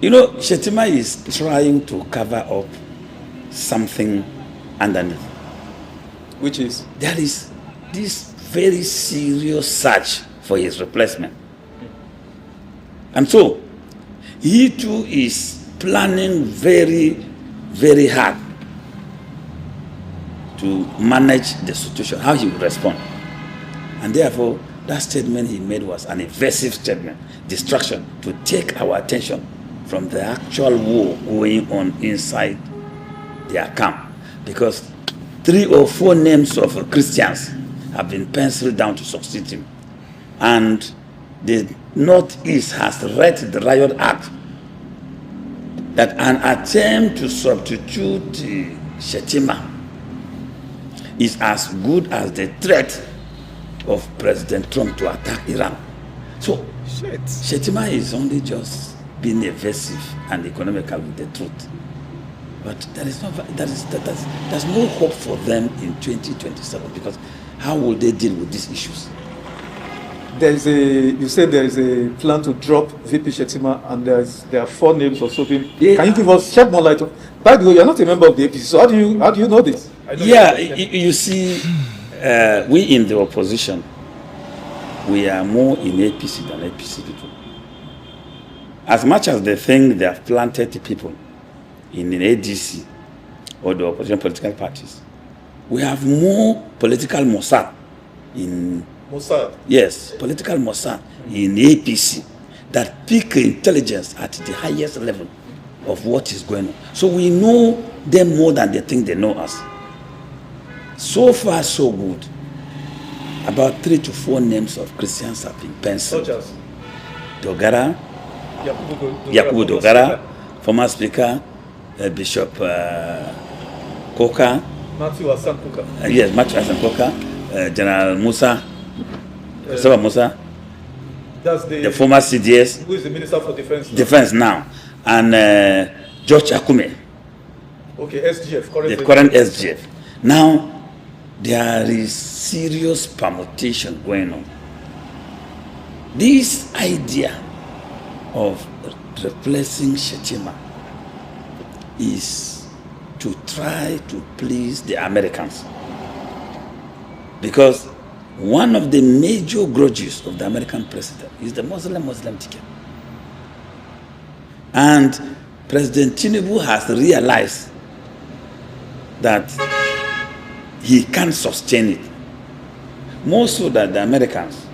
You know, Shettima is trying to cover up something underneath. Which is? There is this very serious search for his replacement. And so, he too is planning very, very hard to manage the situation, how he will respond. And therefore, that statement he made was an evasive statement, distraction, to take our attention from the actual war going on inside their camp. Because 3 or 4 names of Christians have been penciled down to succeed him. And the Northeast has read the Riot Act that an attempt to substitute Shettima is as good as the threat of President Trump to attack Iran. So, Shettima is only just being evasive and economical with the truth. But there's no hope for them in 2027, because how will they deal with these issues? You said there is a plan to drop VP Shettima, and there are 4 names or something. Yeah. Can you shed more light on? By the way, you're not a member of the APC, so how do you know this? Yeah, you see, we in the opposition, we are more in APC than APC people. As much as they think they have planted people in the ADC or the opposition political parties, we have more political Mossad in Mossad. Yes, political Mossad in APC that pick intelligence at the highest level of what is going on. So we know them more than they think they know us. So far, so good. About 3 to 4 names of Christians have been penciled. Such as? Dogara, Yakubu Dogara, former speaker, Bishop Kukah. Matthew Hassan Kukah. Yes, Matthew Hassan Kukah, General Musa, Christopher Musa. That's the former CDS. Who is the Minister for Defense now? Defense now. And George Akume. Okay, SGF. The current SGF. Now, there is serious permutation going on. This idea of replacing Shettima is to try to please the Americans. Because one of the major grudges of the American president is the Muslim ticket. And President Tinubu has realized that he can't sustain it. More so that the Americans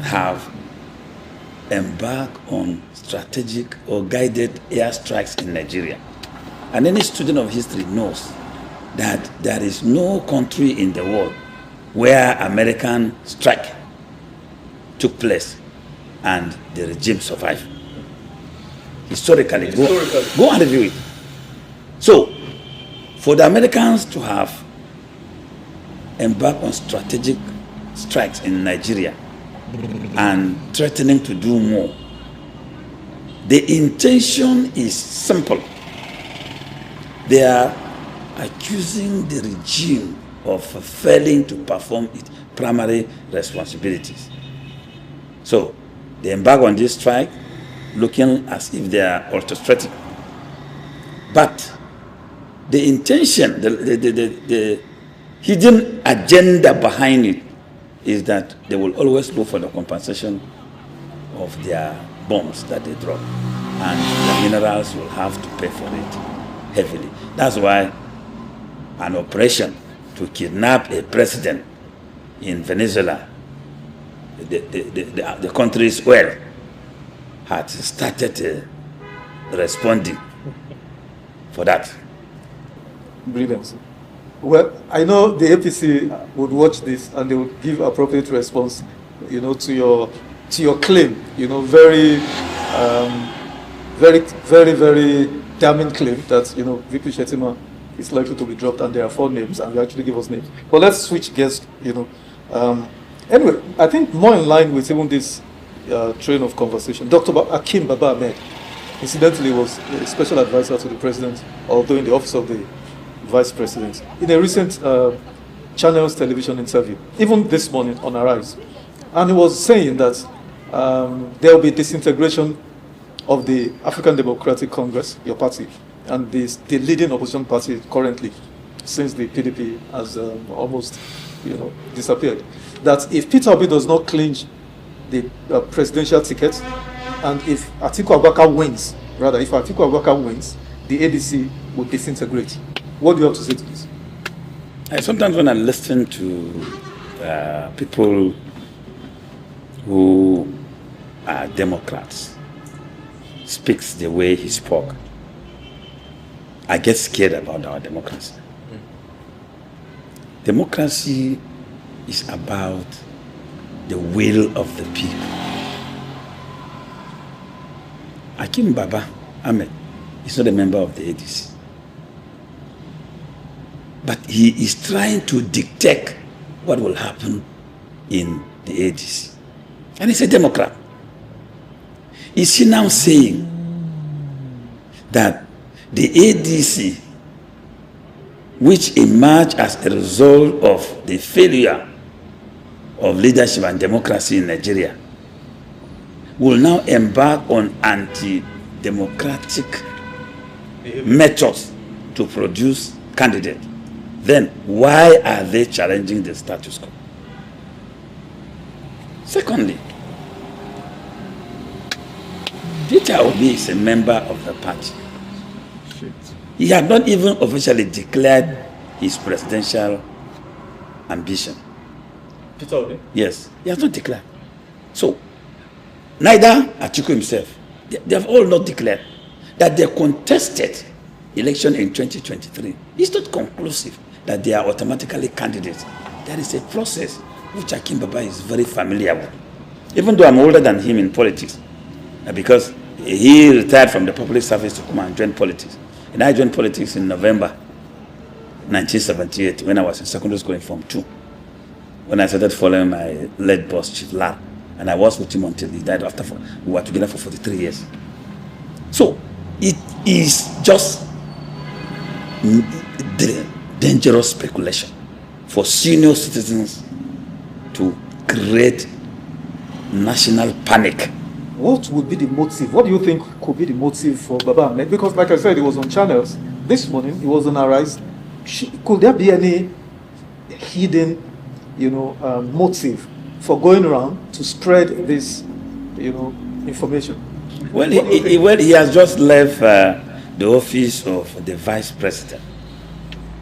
have embarked on strategic or guided airstrikes in Nigeria. And any student of history knows that there is no country in the world where American strike took place and the regime survived. Historically. Go and review it. So, for the Americans to have embarked on strategic strikes in Nigeria and threatening to do more, the intention is simple. They are accusing the regime of failing to perform its primary responsibilities. So, they embark on this strike looking as if they are orchestrating. But the intention, the hidden agenda behind it is that they will always look for the compensation of their bombs that they drop. And the minerals will have to pay for it heavily. That's why an operation to kidnap a president in Venezuela, the country's oil, had started responding for that. Brilliant. Well, I know the APC would watch this and they would give appropriate response, to your claim, very damning claim that VP Shettima is likely to be dropped, and there are 4 names, and you actually give us names. But let's switch gears. Anyway, I think more in line with even this train of conversation, Dr. Akim Baba Ahmed, incidentally, was a special advisor to the president, although in the office of the vice president, in a recent Channels television interview, even this morning on Arise. And he was saying that there will be disintegration of the African Democratic Congress, your party, and the leading opposition party currently, since the PDP has almost, disappeared, that if Peter Obi does not clinch the presidential ticket, and if Atiku Abubakar wins, the ADC will disintegrate. What do you have to say to this? Sometimes when I listen to people who are Democrats speaks the way he spoke, I get scared about our democracy. Democracy is about the will of the people. Akim Baba Ahmed is not a member of the ADC. But he is trying to dictate what will happen in the ADC. And he's a Democrat. Is he now saying that the ADC, which emerged as a result of the failure of leadership and democracy in Nigeria, will now embark on anti-democratic methods to produce candidates? Then why are they challenging the status quo? Secondly, Peter Obi is a member of the party. He had not even officially declared his presidential ambition. Peter Obi? Yes, he has not declared. So, neither Atiku himself, they have all not declared that they contested election in 2023. It's not conclusive that they are automatically candidates. There is a process which Akim Baba is very familiar with. Even though I'm older than him in politics, because he retired from the public service to come and join politics. And I joined politics in November 1978 when I was in secondary school in Form 2. When I started following my late boss, Chief Lar. And I was with him until he died. We were together for 43 years. So, it is just dangerous speculation for senior citizens to create national panic. What would be the motive? What do you think could be the motive for Baba Ahmed? Because like I said, it was on channels. This morning, it was on Arise. Could there be any hidden, motive for going around to spread this, information? Well, he has just left the office of the vice president.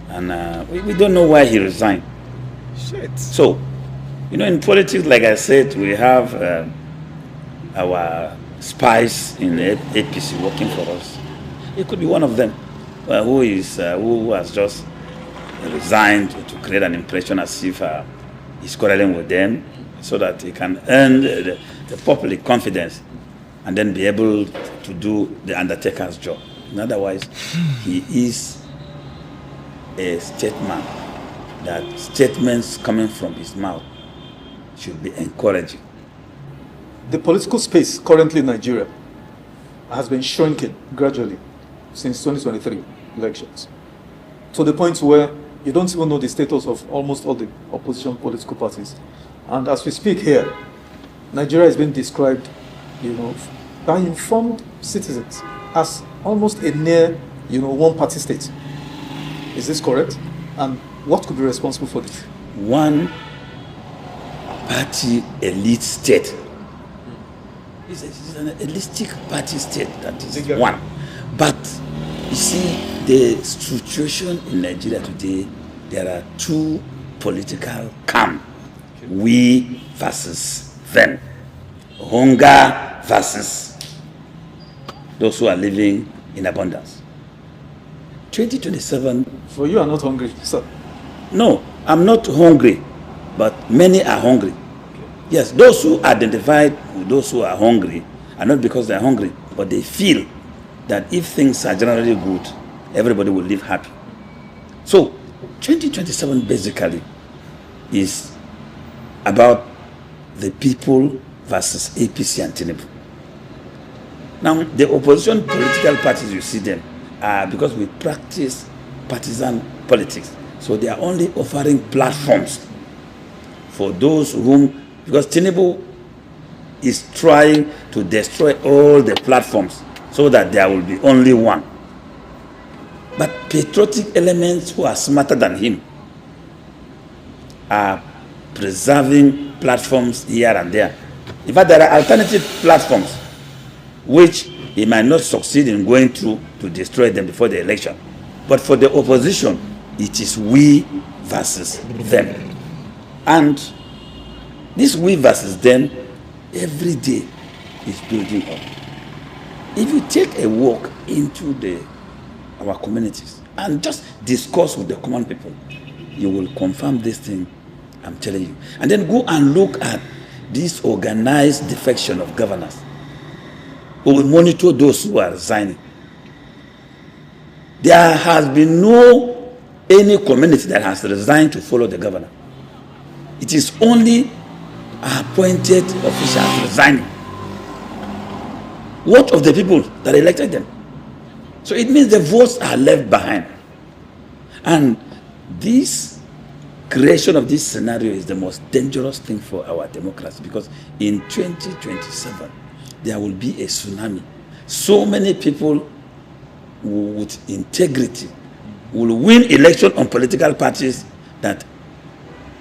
And we don't know why he resigned. Shit. So, in politics, like I said, we have our spies in the APC working for us. It could be one of them who has just resigned to create an impression as if he's quarreling with them so that he can earn the public confidence and then be able to do the undertaker's job. And otherwise, he is a statesman that statements coming from his mouth should be encouraging. The political space currently in Nigeria has been shrinking gradually since 2023 elections, to the point where you don't even know the status of almost all the opposition political parties. And as we speak here, Nigeria is being described, by informed citizens as almost a near, one-party state. Is this correct? And what could be responsible for this? One party elite state. It's an elitistic party state that is one. But you see, the situation in Nigeria today, there are two political camps. We versus them. Hunger versus those who are living in abundance. 2027. For you are not hungry, sir. No, I'm not hungry, but many are hungry. Yes, those who identified with those who are hungry are not because they're hungry, but they feel that if things are generally good, everybody will live happy. So, 2027 basically is about the people versus APC and Tinubu. Now, the opposition political parties, you see them, because we practice partisan politics. So they are only offering platforms for those whom, because Tinubu is trying to destroy all the platforms so that there will be only one. But patriotic elements who are smarter than him are preserving platforms here and there. In fact, there are alternative platforms which he might not succeed in going through to destroy them before the election. But for the opposition, it is we versus them. And this we versus them every day is building up. If you take a walk into our communities and just discuss with the common people, you will confirm this thing I'm telling you. And then go and look at this organized defection of governors who will monitor those who are resigning. There has been any community that has resigned to follow the governor. It is only appointed officials resigning. What of the people that elected them? So it means the votes are left behind. And this creation of this scenario is the most dangerous thing for our democracy, because in 2027, there will be a tsunami. So many people with integrity will win election on political parties that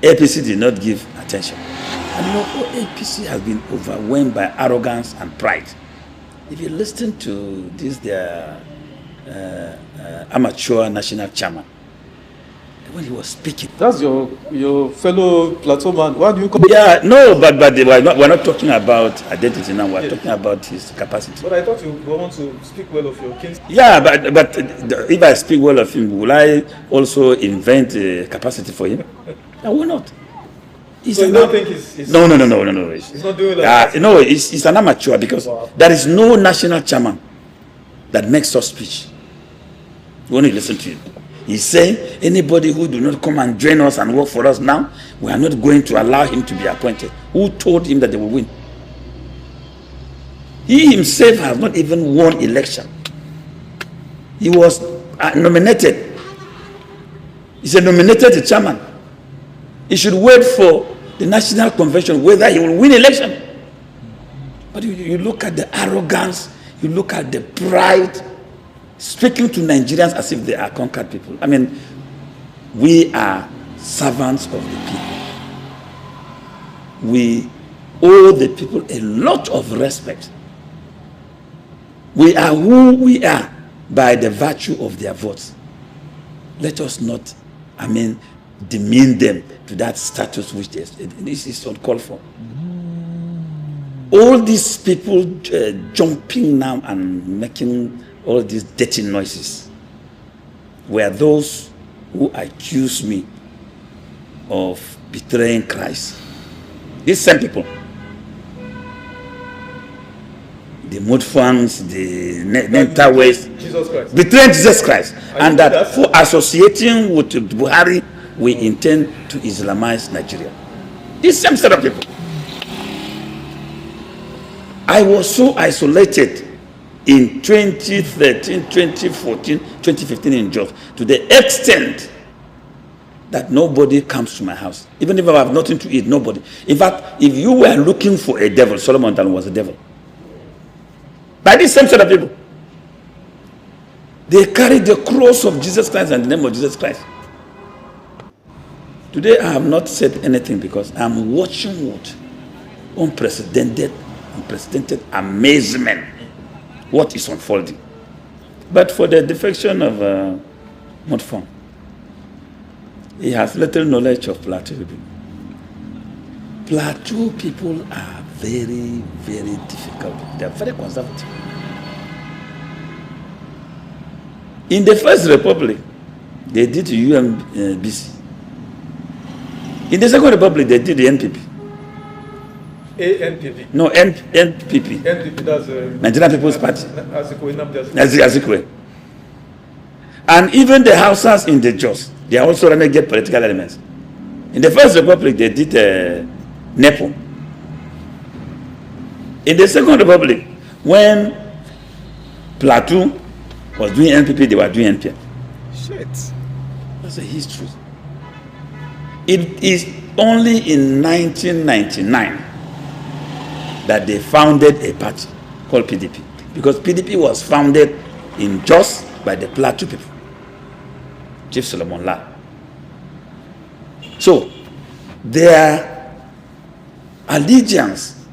APC did not give attention. And APC has been overwhelmed by arrogance and pride. If you listen to this, their amateur national chairman, when he was speaking. That's your fellow plateau man. Why do you call? Yeah, no, but we're not talking about identity now. We're talking about his capacity. But I thought you want to speak well of your king. Yeah, but if I speak well of him, will I also invent a capacity for him? I will not. So you don't think he's No. He's not doing that. No, he's an amateur, because there is no national chairman that makes such speech. You want to listen to him. He's saying anybody who do not come and join us and work for us now, we are not going to allow him to be appointed. Who told him that they will win? He himself has not even won election. He was nominated. He's a nominated chairman. He should wait for the national convention whether he will win election. But you look at the arrogance, you look at the pride, speaking to Nigerians as if they are conquered people. I mean, we are servants of the people. We owe the people a lot of respect. We are who we are by the virtue of their votes. Let us not, demean them to that status which this is uncalled for. All these people jumping now and making all these dirty noises were those who accused me of betraying Christ. These same people, the Mudfangs, the Nentaways, betraying Jesus Christ, and that for associating with Buhari, we intend to Islamize Nigeria. These same set of people. I was so isolated in 2013, 2014, 2015 in Jos, to the extent that nobody comes to my house. Even if I have nothing to eat, nobody. In fact, if you were looking for a devil, Solomon Dalung was a devil. By these same set of people. They carry the cross of Jesus Christ and the name of Jesus Christ. Today I have not said anything because I'm watching with unprecedented amazement what is unfolding. But for the defection of Mudfong, he has little knowledge of Plateau people. Plateau people are very, very difficult. They are very conservative. In the First Republic, they did the UMBC. In the Second Republic, they did the NPP. ANPP? No, NPP. NPP, that's Nigerian People's Party. Azikwe. And even the Hausas in the Jos, they are also renegade political elements. In the First Republic, they did NEPO. In the Second Republic, when Plateau was doing NPP, they were doing NPF. Shit. That's a history. It is only in 1999 that they founded a party called PDP, because PDP was founded in Jos by the Plateau people, Chief Solomon La. So their allegiance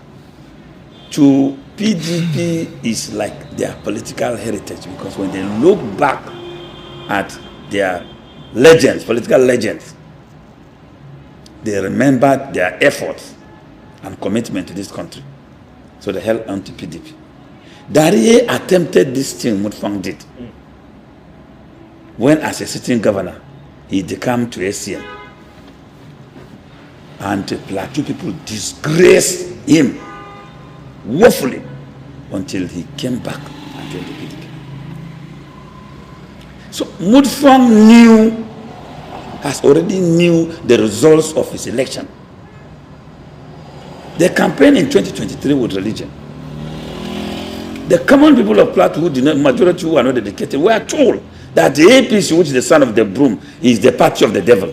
to PDP is like their political heritage, because when they look back at their legends, political legends, they remember their efforts and commitment to this country. So they held on to PDP. Darie attempted this thing Mutfang did. When, as a sitting governor, he decamped to ACN. And the Plateau people disgraced him woefully until he came back and joined the PDP. So Mutfang already knew the results of his election. The campaign in 2023 with religion. The common people of Plateau, who did not, majority who are not dedicated, were told that the APC, which is the son of the broom, is the party of the devil.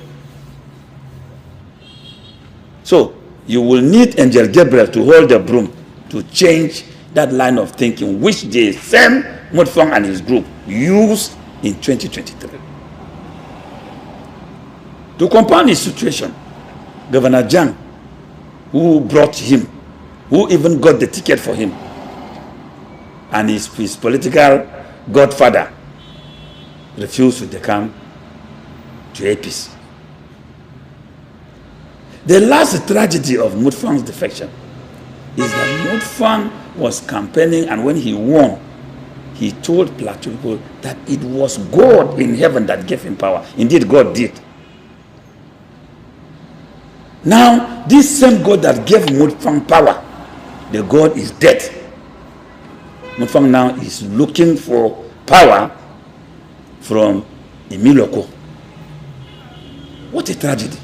So you will need Angel Gabriel to hold the broom to change that line of thinking, which the same Mutfang and his group used in 2023. To compound his situation, Governor Jang, who brought him, who even got the ticket for him, and his political godfather refused to decamp to APC. The last tragedy of Mutfang's defection is that Mutfang was campaigning, and when he won, he told Plateau people that it was God in heaven that gave him power. Indeed, God did. Now, this same God that gave Mutfang power, the God is dead. Mutfang now is looking for power from Emiloko. What a tragedy.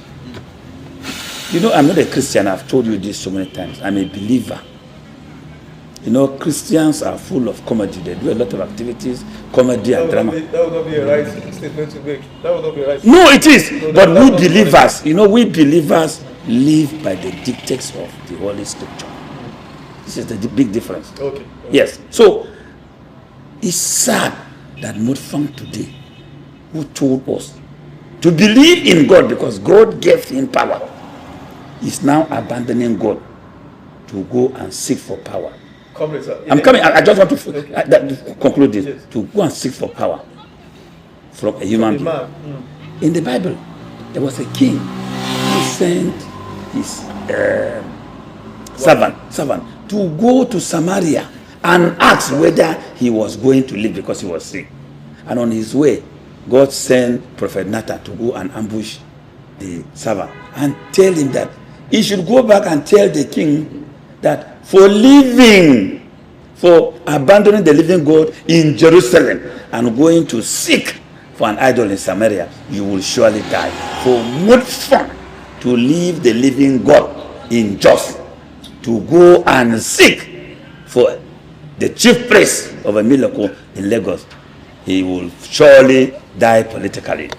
You know, I'm not a Christian. I've told you this so many times. I'm a believer. You know, Christians are full of comedy. They do a lot of activities, comedy and drama. That would not be a right statement to make. That would not be a right statement. No, it is. No, but we believers, you know, we believers live by the dictates of the Holy Scripture. This is the big difference. Okay. Yes. So, it's sad that Mutfang today, who told us to believe in God because God gave him power, is now abandoning God to go and seek for power. I'm coming. I just want to conclude this. Yes. To go and seek for power from a human being. In the Bible, there was a king who sent his servant to go to Samaria and ask whether he was going to live because he was sick. And on his way, God sent Prophet Nathan to go and ambush the servant and tell him that he should go back and tell the king that for abandoning the living God in Jerusalem and going to seek for an idol in Samaria, you will surely die. For Mutfang to leave the living God in Jos, to go and seek for the chief priest of a miracle in Lagos, he will surely die politically.